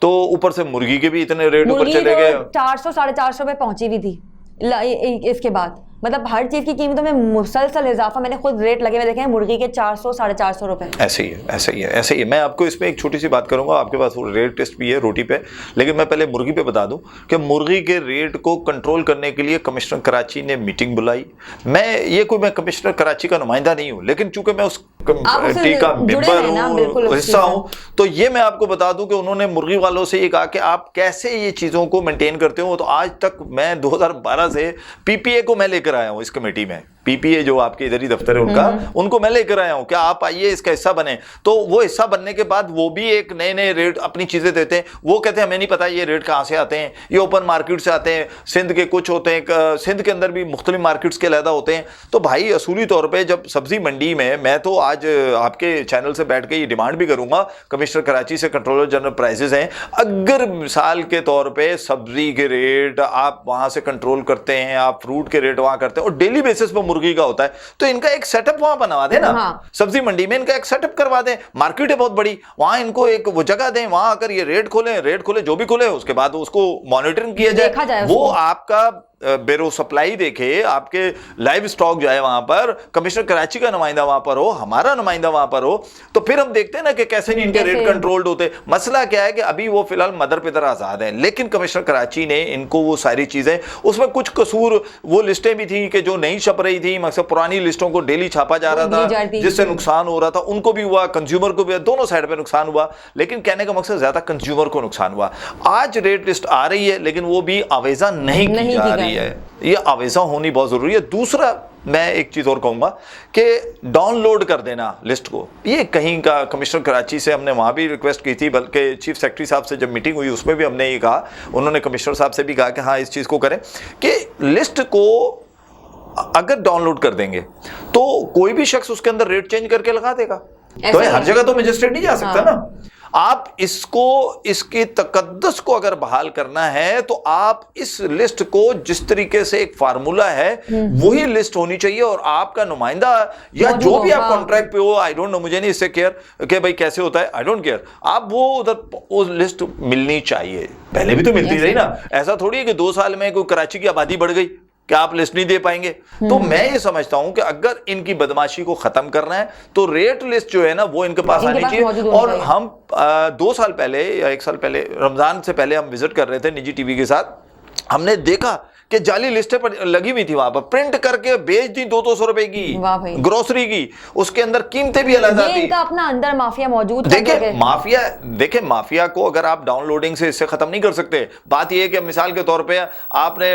तो ऊपर से मुर्गी के भी इतने रेट ऊपर चले गए। 400-450 रुपए पहुंची हुई थी इसके बाद, मतलब हर चीज की कीमतों में मुसलसल इजाफा। मैंने खुद रेट लगे हुए देखे हैं मुर्गी के 400-450 रुपए। ऐसे ही है। मैं आपको इसमें एक छोटी सी बात करूंगा, आपके पास रेट टेस्ट भी है रोटी पे, लेकिन मैं पहले मुर्गी पे बता दूं कि मुर्गी के रेट को कंट्रोल करने के लिए कमिश्नर कराची ने मीटिंग बुलाई। मैं कमिश्नर कराची का नुमाइंदा नहीं हूं, लेकिन चूंकि मैं उस कमेटी का मेंबर हूं, हिस्सा हूं, तो ये मैं आपको बता दूं कि उन्होंने मुर्गी वालों से ये कहा कि आप कैसे ये चीज़ों को मेंटेन करते हो। तो आज तक मैं 2012 से PPA को मैं लेकर आया हूं इस कमेटी में, पीपीए जो आपके इधर ही दफ्तर है उनका, उनको मैं लेकर आया हूं, क्या आप आइए इसका हिस्सा बने। तो वो हिस्सा बनने के बाद वो भी एक नए नए रेट अपनी चीजें देते हैं। वो कहते हैं हमें नहीं पता ये रेट कहां से आते हैं, ये ओपन मार्केट से आते हैं, सिंध के कुछ होते हैं, सिंध के अंदर भी मुख्तलिफ मार्केट्स के अलहदा होते हैं। तो भाई असूली तौर पर जब सब्जी मंडी में, मैं तो आज आपके चैनल से बैठ के ये डिमांड भी करूंगा, कमिश्नर कराची से कंट्रोलर जनरल प्राइसेस हैं, अगर मिसाल के तौर पे सब्जी के रेट आप वहां से कंट्रोल करते हैं, आप फ्रूट के रेट वहां करते हैं और डेली बेसिस पर मुर्गी का होता है, तो इनका एक सेटअप वहां बनवा दें ना। हाँ। सब्जी मंडी में इनका एक सेटअप करवा दें, मार्केट है बहुत बड़ी, वहां इनको एक वो जगह दें, वहां आकर ये रेट खोले जो भी खोले, उसके बाद उसको मॉनिटरिंग किया जाए, वो आपका बेरो सप्लाई देखे, आपके लाइव स्टॉक जाए वहां पर, कमिश्नर कराची का नुमाइंदा वहां पर हो, हमारा नुमाइंदा वहां पर हो, तो फिर हम देखते हैं ना कि कैसे नहीं इनके रेट कंट्रोल्ड होते। मसला क्या है कि अभी वो फिलहाल मदर पिदर आजाद हैं, लेकिन कमिश्नर कराची ने इनको वो सारी चीजें, उसमें कुछ कसूर, वो लिस्टें भी थी कि जो नहीं छप रही थी, मकसद पुरानी लिस्टों को डेली छापा जा रहा था जिससे नुकसान हो रहा था, उनको भी हुआ, कंज्यूमर को भी, दोनों साइड पे नुकसान हुआ। लेकिन कहने का मकसद ज्यादा कंज्यूमर को नुकसान हुआ। आज रेट लिस्ट आ रही है लेकिन वो भी आवेजा नहीं की जा रही है, ये आवेजा होनी बहुत जरूरी है। दूसरा मैं एक चीज और कहूंगा कि डाउनलोड कर देना लिस्ट को, ये कहीं का कमिश्नर कराची से हमने वहां भी रिक्वेस्ट की थी, बल्कि चीफ सेक्रेटरी साहब से जब मीटिंग हुई उसमें भी हमने ये कहा, उन्होंने कमिश्नर साहब से भी कहा कि हाँ इस चीज को करें कि लिस्ट को अगर डाउनलोड कर देंगे तो कोई भी शख्स उसके अंदर रेट चेंज करके लगा देगा। तो हर जगह तो मजिस्ट्रेट नहीं जा सकता ना। आप इसको, इसकी तकद्दुस को अगर बहाल करना है तो आप इस लिस्ट को, जिस तरीके से एक फार्मूला है वही लिस्ट होनी चाहिए, और आपका नुमाइंदा या जो भी आप कॉन्ट्रैक्ट पे हो, आई डोंट नो, मुझे नहीं इससे केयर कि भाई कैसे होता है, आई डोंट केयर, आप वो उधर वो लिस्ट मिलनी चाहिए। पहले भी तो मिलती रही ना, ऐसा थोड़ी है कि 2 साल में कोई कराची की आबादी बढ़ गई क्या आप लिस्ट नहीं दे पाएंगे। तो मैं ये समझता हूं कि अगर इनकी बदमाशी को खत्म करना है तो रेट लिस्ट जो है ना वो इनके पास आनी चाहिए। और हम 2 साल पहले या 1 साल पहले, रमजान से पहले हम विजिट कर रहे थे निजी टीवी के साथ, हमने देखा कि जाली लिस्टें पर लगी हुई थी, वहां पर प्रिंट करके बेच दी 200 रुपए की ग्रोसरी की, उसके अंदर कीमतें भी अलग थी। इनका अपना अंदर माफिया मौजूद है। देखिए माफिया को अगर आप डाउनलोडिंग से इससे खत्म नहीं कर सकते। बात यह है कि मिसाल के तौर पे आपने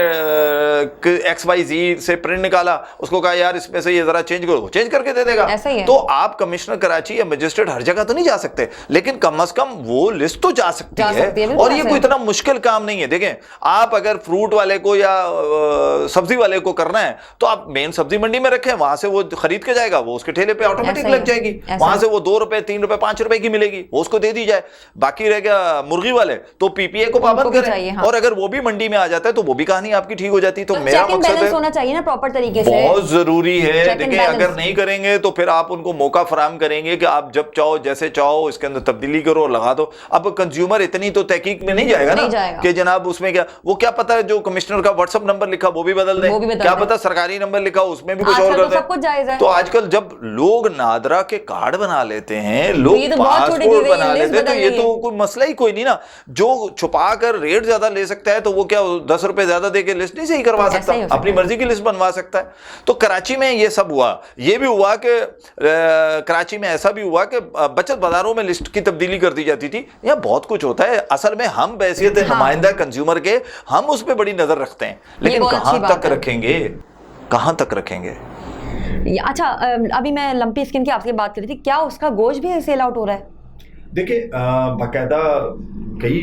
XYZ से प्रिंट निकाला, उसको कहा यार इसमें से ये जरा चेंज करो, चेंज करके दे देगा। तो आप कमिश्नर कराची या मजिस्ट्रेट हर जगह तो नहीं जा सकते, लेकिन कम अज कम वो लिस्ट तो जा सकती है। और ये कोई इतना मुश्किल काम नहीं है। देखें आप अगर फ्रूट वाले को या सब्जी वाले को करना है तो आप मेन सब्जी मंडी में रखें, वहां से वो खरीद के जाएगा, वो उसके ठेले पे ऑटोमेटिक लग जाएगी, वहां से वो 2 रुपए 3 रुपए 5 रुपए की मिलेगी, वो उसको दे दी जाए। बाकी रह गया मुर्गी वाले तो पीपीए को पाबंद करें। हाँ। और अगर वो भी मंडी में आ जाता है तो वो भी कहानी आपकी ठीक हो जाती है। तो मेरा मकसद है होना चाहिए ना प्रॉपर तरीके से, बहुत जरूरी है। देखिए अगर नहीं करेंगे तो फिर आप उनको मौका फराहम करेंगे कि आप जब चाहो जैसे चाहो इसके अंदर तब्दीली करो और लगा दो। अब कंज्यूमर इतनी तो तहकीक में नहीं जाएगा ना कि जनाब उसमें क्या, वो क्या पता है जो कमिश्नर का व्हाट्सएप नंबर लिखा वो भी बदल दें, क्या पता सरकारी नंबर लिखा उसमें भी कुछ और कर दें। तो आजकल जब लोग नादरा के कार्ड बना लेते हैं, लोग पासपोर्ट बना लेते हैं, तो ये तो कोई मसला ही कोई नहीं ना। जो छुपा कर रेट ज्यादा ले सकता है तो वो क्या 10 रुपए ज्यादा देके लिस्ट नहीं सही करवा सकता, अपनी मर्जी की लिस्ट बनवा सकता है। तो कराची में ये सब हुआ। ये भी हुआ कि कराची में ऐसा भी हुआ कि बचत बाजारों में लिस्ट की तब्दीली कर दी जाती थी। यहाँ बहुत कुछ होता है। असल में हम बैसियत नुमाइंदा कंज्यूमर के, हम उस पर बड़ी नजर रखते हैं, लेकिन कहां तक रखेंगे, कहां तक रखेंगे। अच्छा अभी मैं लंपी स्किन की आपसे बात कर रही थी, क्या उसका गोश्त भी सेल आउट हो रहा है? देखिए बाकायदा कई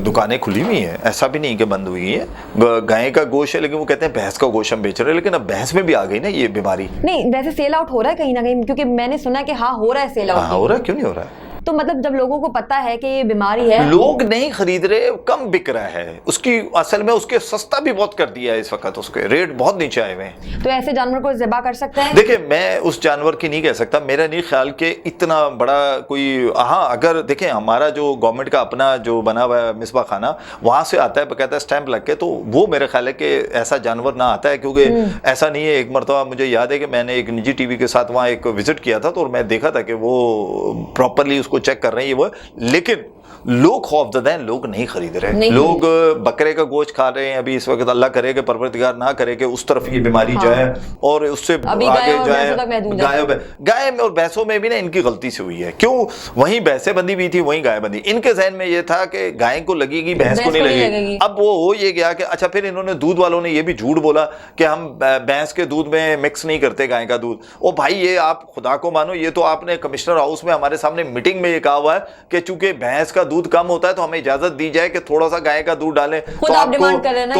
दुकानें खुली हुई हैं, ऐसा भी नहीं कि बंद हुई है। गाय का गोश्त है लेकिन वो कहते हैं भैंस का गोश्त हम बेच रहे हैं, लेकिन अब भैंस में भी आ गई ना ये बीमारी। नहीं वैसे सेल आउट हो रहा है कहीं ना कहीं, क्योंकि मैंने सुना है कि हाँ हो रहा है सेल आउट। हो रहा है, क्यों नहीं हो रहा है? तो मतलब जब लोगों को पता है कि ये बीमारी है, लोग नहीं खरीद रहे, कम बिक रहा है। उसकी असल में उसके सस्ता भी बहुत कर दिया है इस वक्त, उसके रेट बहुत नीचे आए हुए हैं। तो ऐसे जानवर को ज़िबा कर सकते हैं? देखिए मैं उस जानवर की नहीं कह सकता, मेरा नहीं ख्याल कि इतना बड़ा कोई, हाँ अगर देखें हमारा जो गवर्नमेंट का अपना जो बना हुआ है मिसबा खाना, वहां से आता है बकायदा स्टैंप लग के, तो वो मेरा ख्याल है कि ऐसा जानवर ना आता है। क्योंकि ऐसा नहीं है, एक मरतबा मुझे याद है कि मैंने एक निजी टीवी के साथ वहाँ एक विजिट किया था, तो मैं देखा था कि वो प्रॉपरली उसको चेक कर रहे हैं, ये वो, लेकिन लोग खौफजदा हैं, लोग नहीं खरीद रहे, लोग बकरे का गोश्त खा रहे हैं अभी इस वक्त। अल्लाह करे कि परवरदिगार ना करे कि उस तरफ ये बीमारी जाए और उससे आगे जाए। गाय में और भैंसों में भी ना इनकी गलती से हुई है। क्यों? वहीं भैंसें बंधी हुई थी, वहीं गाय बंधी। इनके जहन में ये था कि गाय को लगेगी, भैंस को नहीं लगेगी। अब वो हो ये गया कि अच्छा, फिर इन्होंने दूध वालों ने ये भी झूठ बोला कि हम भैंस के दूध में मिक्स नहीं करते गाय का दूध। ओ भाई, ये आप खुदा को मानो, ये तो आपने कमिश्नर हाउस में हमारे सामने मीटिंग में ये कहा हुआ है कि चूंकि भैंस का दूध कम होता है तो हमें इजाजत दी जाए कि थोड़ा सा गाय का दूध डालें। तो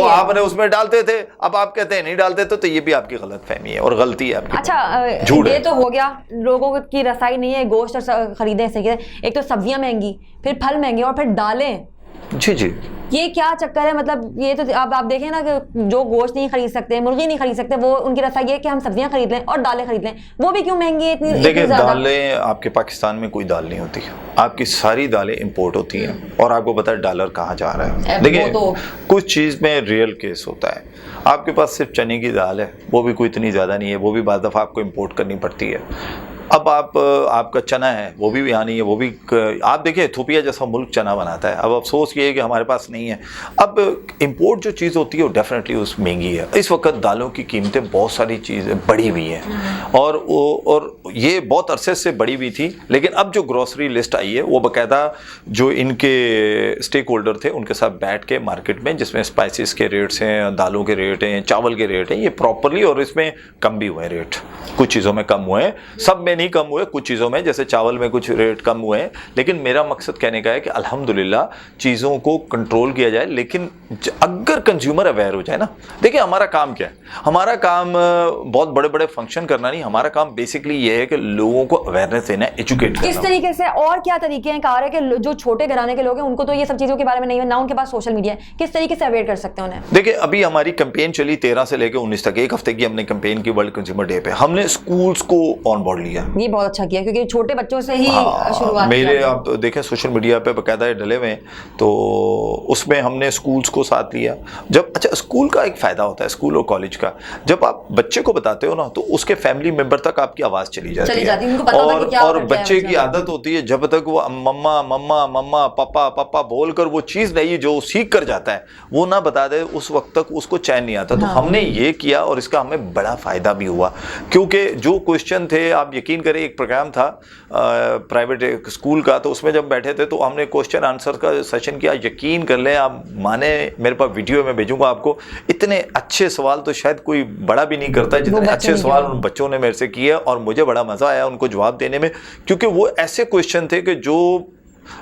आपने उसमें डालते थे, अब आप कहते हैं नहीं डालते। तो ये भी आपकी गलतफहमी है और गलती है आपकी। अच्छा, झूठ ये तो हो गया, लोगों की रसाई नहीं है, गोश्त खरीदें सही। एक तो सब्जियां महंगी, फिर फल महंगे और फिर दालें। जी, ये क्या चक्कर है? मतलब ये तो अब आप देखें ना कि जो गोश्त नहीं खरीद सकते, मुर्गी नहीं खरीद सकते, वो उनकी रसाई है कि हम सब्जियां खरीद लें और दालें खरीद लें। वो भी क्यों महंगी है इतनी? देखिए, दालें आपके पाकिस्तान में कोई दाल नहीं होती, आपकी सारी दालें इंपोर्ट होती हैं और आपको पता है डॉलर कहाँ जा रहा है। देखिए, कुछ चीज़ में रियल केस होता है। आपके पास सिर्फ चने की दाल है, वो भी कोई इतनी ज़्यादा नहीं है, वो भी बाज़ दफ़ा आपको इम्पोर्ट करनी पड़ती है। अब आपका चना है, वो भी यहाँ नहीं है, वो भी आप देखिए इथोपिया जैसा मुल्क चना बनाता है। अब अफसोस ये है कि हमारे पास नहीं है। अब इंपोर्ट जो चीज़ होती है वो डेफिनेटली उस महंगी है। इस वक्त दालों की कीमतें बहुत सारी चीज़ें बढ़ी हुई हैं और ये बहुत अरसे से बढ़ी हुई थी, लेकिन अब जो ग्रोसरी लिस्ट आई है वो बाकायदा जो इनके स्टेक होल्डर थे उनके साथ बैठ के मार्केट में, जिसमें स्पाइसेस के रेट्स हैं, दालों के रेट हैं, चावल के रेट हैं, ये प्रॉपरली, और इसमें कम भी हुए रेट, कुछ चीज़ों में कम हुए हैं, सब में नहीं कम हुए, कुछ चीज़ों में जैसे चावल में कुछ रेट कम हुए हैं। लेकिन मेरा मकसद कहने का है कि अल्हम्दुलिल्लाह चीज़ों को कंट्रोल किया जाए, लेकिन अगर कंज्यूमर अवेयर हो जाए ना। देखिए, हमारा काम क्या है? हमारा काम बहुत बड़े बड़े फंक्शन करना नहीं, हमारा काम बेसिकली ये है कि लोगों को अवेयरनेस देना, एजुकेट करना। किस तरीके से और क्या तरीके हैं कार है कि जो छोटे घराने के लोग हैं उनको तो ये सब चीज़ों के बारे में नहीं है ना, उनके पास सोशल मीडिया है, किस तरीके से अवेयर कर सकते हैं उन्हें? देखिए, अभी हमारी कैंपेन चली 13 से लेकर 19 तक, एक हफ्ते की हमने कैंपेन की वर्ल्ड कंज्यूमर डे पे। हमने स्कूल्स को ऑन बोर्ड लिया। ये बहुत अच्छा किया क्योंकि छोटे बच्चों से ही शुरुआत। मेरे आप देखें सोशल मीडिया पे बकायदा डले हुए, तो उसमें हमने स्कूल्स को साथ लिया। जब अच्छा, स्कूल का एक फ़ायदा होता है, स्कूल और कॉलेज का, जब आप बच्चे को बताते हो ना तो उसके फैमिली मेंबर तक आपकी आवाज़ चली जाती है और बच्चे की आदत होती है जब तक वो मम्मा मम्मा मम्मा पापा पापा बोलकर वो चीज़ नहीं जो सीख कर जाता है वो ना बता दे, उस वक्त तक उसको चैन नहीं आता। तो हमने ये किया और इसका हमें बड़ा फ़ायदा भी हुआ, क्योंकि जो क्वेश्चन थे, आप यकीन करें, एक प्रोग्राम था प्राइवेट स्कूल का, तो उसमें जब बैठे थे तो हमने क्वेश्चन आंसर का सेशन किया। यकीन कर लें आप, माने, मेरे पास वीडियो में भेजूंगा आपको, इतने अच्छे सवाल तो शायद कोई बड़ा भी नहीं करता जितने अच्छे सवाल उन बच्चों ने मेरे से किए, और मुझे बड़ा मज़ा आया उनको जवाब देने में, क्योंकि वो ऐसे क्वेश्चन थे कि जो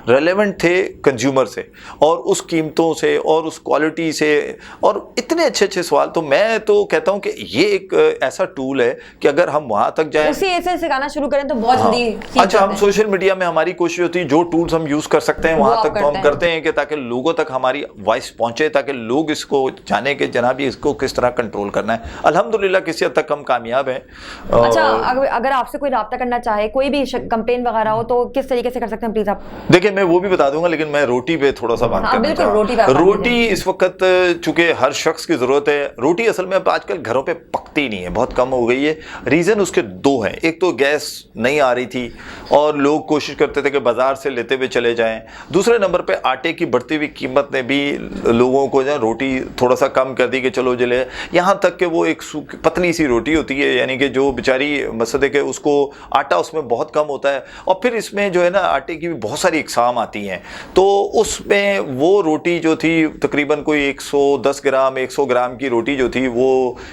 रेलेवेंट थे कंज्यूमर से और उस कीमतों से और उस क्वालिटी से, और इतने अच्छे अच्छे सवाल। तो मैं तो कहता हूं कि ये एक ऐसा टूल है कि अगर हम वहां तक जाएं, उसी ऐसे सिखाना शुरू करें तो बहुत जल्दी। अच्छा, हम सोशल मीडिया में हमारी कोशिश होती है जो टूल्स हम यूज कर सकते हैं वहां तक तो हम करते हैं कि ताकि लोगों तक हमारी वॉइस पहुंचे, ताकि लोग इसको जाने के जनाब इसको किस तरह कंट्रोल करना है। अल्हम्दुलिल्लाह किसी हद तक हम कामयाब हैं। अच्छा, अगर आपसे कोई रब्ता करना चाहे, कोई भी कैंपेन वगैरह हो, तो किस तरीके से कर सकते हैं प्लीज आप? देखिए, मैं वो भी बता दूंगा, लेकिन मैं रोटी पे थोड़ा सा बात करना चाहूँगा। रोटी इस वक्त चूंकि हर शख्स की जरूरत है, रोटी असल में आजकल घरों पे पकती नहीं है, बहुत कम हो गई है। रीजन उसके दो हैं। एक तो गैस नहीं आ रही थी और लोग कोशिश करते थे कि बाजार से लेते हुए चले जाएं। दूसरे नंबर पे आटे की बढ़ती हुई कीमत ने भी लोगों को जो रोटी थोड़ा सा कम कर दी कि चलो जले, यहाँ तक कि वो एक पतली सी रोटी होती है, यानी कि जो बेचारी मसद है कि उसको आटा उसमें बहुत कम होता है, और फिर इसमें जो है ना आटे की भी बहुत सारी इकसाम आती हैं। तो उसमें वो रोटी जो थी तकरीबन कोई 110 ग्राम 100 ग्राम की रोटी जो थी वो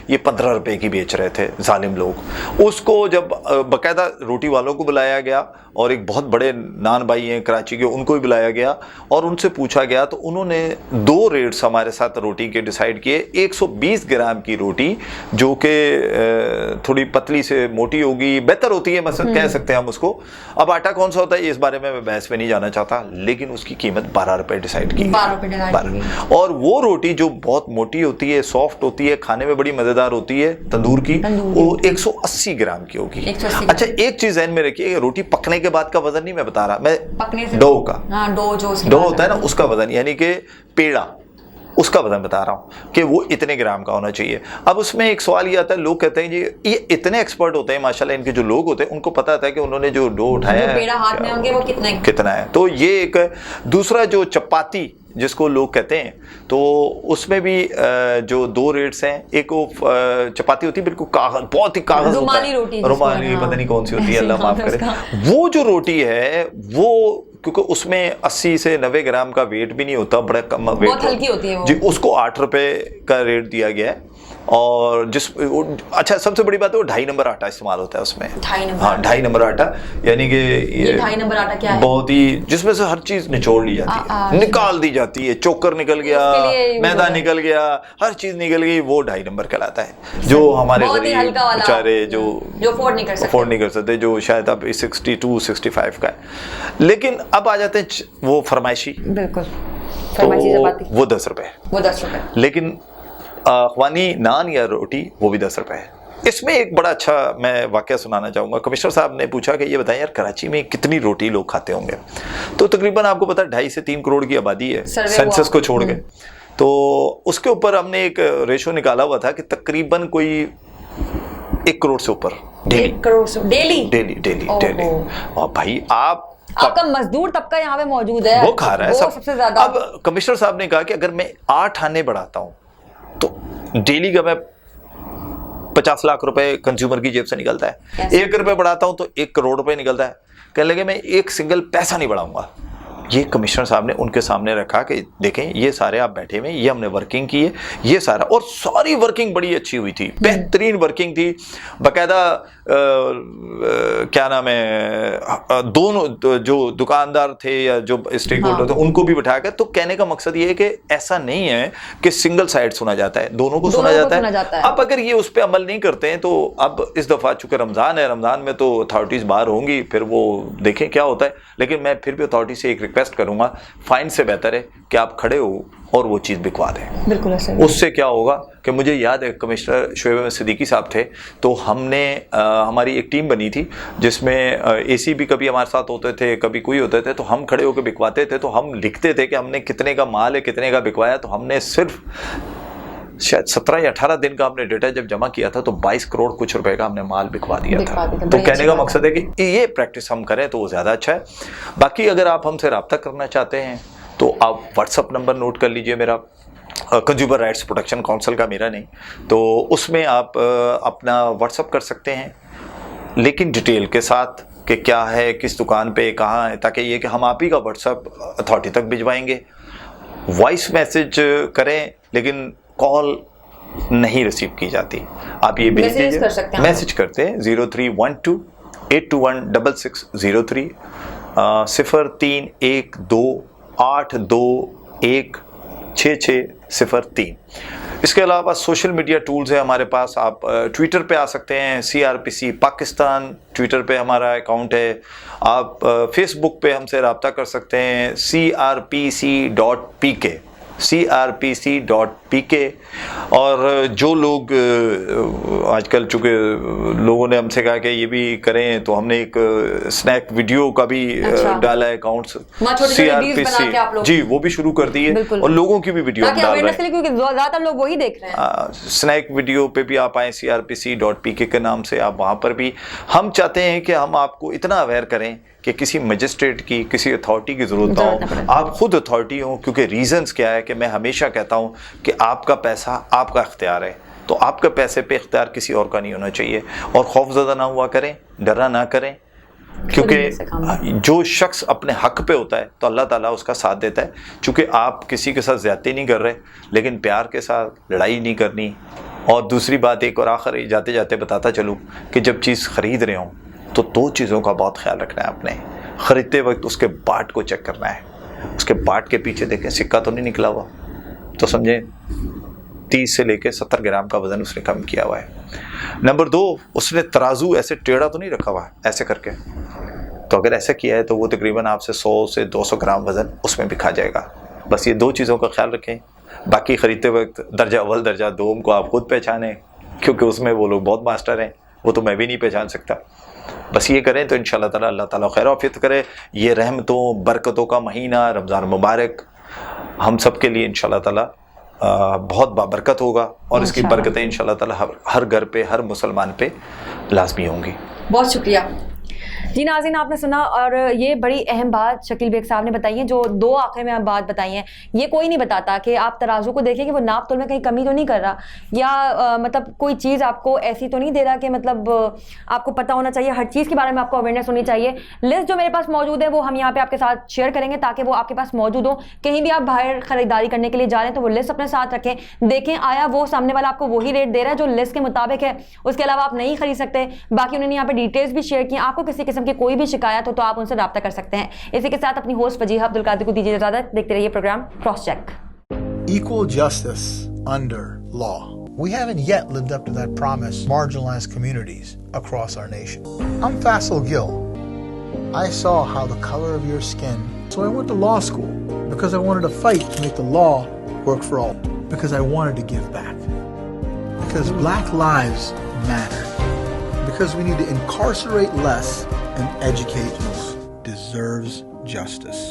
ये 15 रुपए की बेच रहे थे जालिम लोग। उसको जब बाकायदा रोटी वालों को बुलाया गया और एक बहुत बड़े नान भाई हैं कराची के, उनको भी बुलाया गया और उनसे पूछा गया, तो उन्होंने 2 रेट्स हमारे साथ रोटी के डिसाइड किए। 120 ग्राम की रोटी जो कि थोड़ी पतली से मोटी होगी, बेहतर होती है मसलन कह सकते हैं हम उसको। अब आटा कौन सा होता है इस बारे में मैं बहस में नहीं जाना चाहता, लेकिन उसकी कीमत 12 रुपए डिसाइड की। 12। और वो रोटी जो बहुत मोटी होती है, सॉफ्ट होती है, खाने में बड़ी मजेदार होती है, तंदूर की, वो 180 ग्राम की होगी। अच्छा, एक चीज ध्यान में रखिए, रोटी पकने के बाद का वजन नहीं मैं बता रहा, मैं डो का, डो जो डो होता है ना उसका वजन, यानी कि पेड़ा उसका वजन बता रहा हूँ कि वो इतने ग्राम का होना चाहिए। अब उसमें एक सवाल ये आता है, लोग कहते हैं जी ये इतने एक्सपर्ट होते हैं माशाल्लाह, इनके जो लोग होते हैं उनको पता था कि उन्होंने जो डो उठाया है हाथ में होंगे वो कितना है। तो ये एक दूसरा जो चपाती जिसको लोग कहते हैं, तो उसमें भी जो 2 रेट्स हैं। एक वो चपाती होती है बिल्कुल कागज, बहुत ही कागज होता है, रुमाली पता नहीं कौन सी होती है, अल्लाह माफ करे। वो जो रोटी है वो क्योंकि उसमें 80 से 90 ग्राम का वेट भी नहीं होता, बड़ा कम वेट, बहुत हल्की होती है वो। जी, उसको 8 रुपए का रेट दिया गया है। और अच्छा सबसे बड़ी बात है वो 2.5 नंबर आटा इस्तेमाल होता है उसमें। 2.5 नंबर आटा, यानी कि ये 2.5 नंबर आटा क्या है? बहुत ही, जिसमें से हर चीज निचोड़ ली जाती है, निकाल दी जाती है, चोकर निकल गया, मैदा निकल गया, हर चीज निकल गई, वो 2.5 नंबर कहलाता है। जो हमारे गरीब बेचारे जो अफोर्ड नहीं कर सकते, जो शायद अब 62-65 का है। लेकिन अब आ जाते हैं वो फरमाइशी, बिल्कुल फरमाइशी चपाती, वो 10 रुपए। लेकिन अखवानी नान या रोटी वो भी 10 रुपए है। इसमें एक बड़ा अच्छा मैं वाकया सुनाना चाहूँगा। कमिश्नर साहब ने पूछा कि ये बताएं यार कराची में कितनी रोटी लोग खाते होंगे, तो तकरीबन आपको पता है 2.5 से 3 करोड़ की आबादी है सेंसस को छोड़ के। तो उसके ऊपर हमने एक रेशो निकाला हुआ था कि तकरीबन कोई 1 करोड़ से ऊपर डेली। और भाई आपका मजदूर तबका यहाँ पे मौजूद है, वो खा रहा है सबसे ज्यादा। अब कमिश्नर साहब ने कहा कि अगर मैं 8 आने बढ़ाता हूँ तो डेली का मैं 50 लाख रुपए कंज्यूमर की जेब से निकलता है। 1 रुपए बढ़ाता हूं तो 1 करोड़ रुपए निकलता है। कहने लगे मैं एक सिंगल पैसा नहीं बढ़ाऊंगा। ये कमिश्नर साहब ने उनके सामने रखा कि देखें ये सारे आप बैठे हुए, ये हमने वर्किंग की है, ये सारा, और सारी वर्किंग बड़ी अच्छी हुई थी, बेहतरीन वर्किंग थी, बाकायदा क्या नाम है, दोनों जो दुकानदार थे या जो स्टेक होल्डर थे उनको भी बिठा कर। तो कहने का मकसद ये है कि ऐसा नहीं है कि सिंगल साइड सुना जाता है, दोनों को सुना जाता है। अब अगर ये उस पर अमल नहीं करते हैं तो अब इस दफा चूंकि रमजान है, रमजान में तो अथॉरिटीज बाहर होंगी, फिर वो देखें क्या होता है। लेकिन मैं फिर भी अथॉरिटी से एक रिक्वेस्ट करूंगा, फाइन से बेहतर है कि आप खड़े हो और वो चीज़ बिकवा दें। बिल्कुल ऐसा। उससे क्या होगा कि मुझे याद है कमिश्नर शोएब सिद्दीकी साहब थे, तो हमने हमारी एक टीम बनी थी जिसमें एसी भी कभी हमारे साथ होते थे, कभी कोई होते थे, तो हम खड़े होकर बिकवाते थे। तो हम लिखते थे कि हमने कितने का माल है, कितने का बिकवाया। तो हमने सिर्फ शायद 17 या 18 दिन का हमने डेटा जब जमा किया था तो 22 करोड़ कुछ रुपए का हमने माल बिकवा दिया था। तो कहने का मकसद है कि ये प्रैक्टिस हम करें तो वो ज़्यादा अच्छा है। बाकी अगर आप हमसे रब्ता करना चाहते हैं तो आप व्हाट्सअप नंबर नोट कर लीजिए मेरा, कंज्यूमर राइट्स प्रोटेक्शन काउंसिल का, मेरा नहीं, तो उसमें आप अपना व्हाट्सअप कर सकते हैं, लेकिन डिटेल के साथ कि क्या है, किस दुकान पे, कहाँ है, ताकि ये कि हम आप ही का व्हाट्सअप अथॉरिटी तक भिजवाएंगे। वॉइस मैसेज करें लेकिन कॉल नहीं रिसीव की जाती। आप ये भेज दीजिए, मैसेज करते हैं 0312 8216603 031282166603। इसके अलावा सोशल मीडिया टूल्स है हमारे पास। आप ट्विटर पे आ सकते हैं, CRPC पाकिस्तान ट्विटर पे हमारा अकाउंट है। आप फेसबुक पे हमसे रब्ता कर सकते हैं crpc.pk। और जो लोग आजकल चूँकि लोगों ने हमसे कहा कि ये भी करें, तो हमने एक स्नैक वीडियो का भी डाला है अकाउंट CRPC, जी वो भी शुरू कर दी है, और लोगों की भी वीडियो डाल रहे हैं क्योंकि ज़्यादातर लोग वही देख रहे हैं। स्नैक वीडियो पे भी आप आए crpc.pk के नाम से, आप वहाँ पर भी। हम चाहते हैं कि हम आपको इतना अवेयर करें कि किसी मजिस्ट्रेट की, किसी अथॉरिटी की ज़रूरत ना हो, आप खुद अथॉरिटी हो। क्योंकि रीजंस क्या है कि मैं हमेशा कहता हूँ कि आपका पैसा आपका इख्तियार है, तो आपका पैसे पे इख्तियार किसी और का नहीं होना चाहिए। और खौफज़दा ना हुआ करें, डरा ना करें, क्योंकि जो शख्स अपने हक पे होता है तो अल्लाह ताला उसका साथ देता है। चूँकि आप किसी के साथ ज़्यादती नहीं कर रहे, लेकिन प्यार के साथ लड़ाई नहीं करनी। और दूसरी बात एक और आखिर जाते जाते बताता चलूँ कि जब चीज़ ख़रीद रहे हों तो 2 चीज़ों का बहुत ख्याल रखना है आपने। ख़रीदते वक्त उसके बाट को चेक करना है, उसके बाट के पीछे देखें सिक्का तो नहीं निकला हुआ, तो समझें 30 से लेकर 70 ग्राम का वज़न उसने कम किया हुआ है। नंबर 2, उसने तराजू ऐसे टेढ़ा तो नहीं रखा हुआ ऐसे करके, तो अगर ऐसा किया है तो वो तकरीबन आपसे 100 से 200 ग्राम वज़न उसमें भी खा जाएगा। बस ये 2 चीज़ों का ख्याल रखें। बाकी ख़रीदते वक्त दर्जा अव्वल दर्जा दोम को आप खुद पहचानें, क्योंकि उसमें वो लोग बहुत मास्टर हैं, वो तो मैं भी नहीं पहचान सकता। बस ये करें तो इंशाअल्लाह ताला अल्लाह ताला खैर आफियत करे। ये रहमतों बरकतों का महीना रमज़ान मुबारक हम सब के लिए इंशाअल्लाह ताला बहुत बाबरकत होगा और इसकी बरकतें इंशाल्लाह ताला हर घर पे, हर मुसलमान पे लाजमी होंगी। बहुत शुक्रिया जी। नाज़रीन, आपने सुना और ये बड़ी अहम बात शकील बेग साहब ने बताई है, जो दो आखिर में आप बात बताई हैं। ये कोई नहीं बताता कि आप तराजू को देखें कि वो नाप तोल में कहीं कमी तो नहीं कर रहा, या मतलब कोई चीज़ आपको ऐसी तो नहीं दे रहा कि मतलब आपको पता होना चाहिए, हर चीज़ के बारे में आपको अवेयरनेस होनी चाहिए। लिस्ट जो मेरे पास मौजूद है वो हम यहाँ पे आपके साथ शेयर करेंगे ताकि वो आपके पास मौजूद हो। कहीं भी आप बाहर खरीदारी करने के लिए जा रहे हैं तो वो लिस्ट अपने साथ रखें, देखें आया वो सामने वाला आपको वही रेट दे रहा है जो लिस्ट के मुताबिक है, उसके अलावा आप नहीं खरीद सकते। बाकी उन्होंने यहाँ पे डिटेल्स भी शेयर की। आपको किसी किस्म की कोई भी शिकायत हो तो आप उनसे राब्ता कर सकते हैं। इसी के साथ अपनी होस्ट वजीहा अब्दुल कादिर को दीजिए इजाजत। देखते रहिए program cross check. Equal justice under law. We haven't yet lived up to that promise, marginalized communities across our nation. I'm Faisal Gill. I saw how the color of your skin, so I went to law school because I wanted to fight to make the law work for all, because I wanted to give back, because black lives matter, because we need to incarcerate less and educate deserves justice.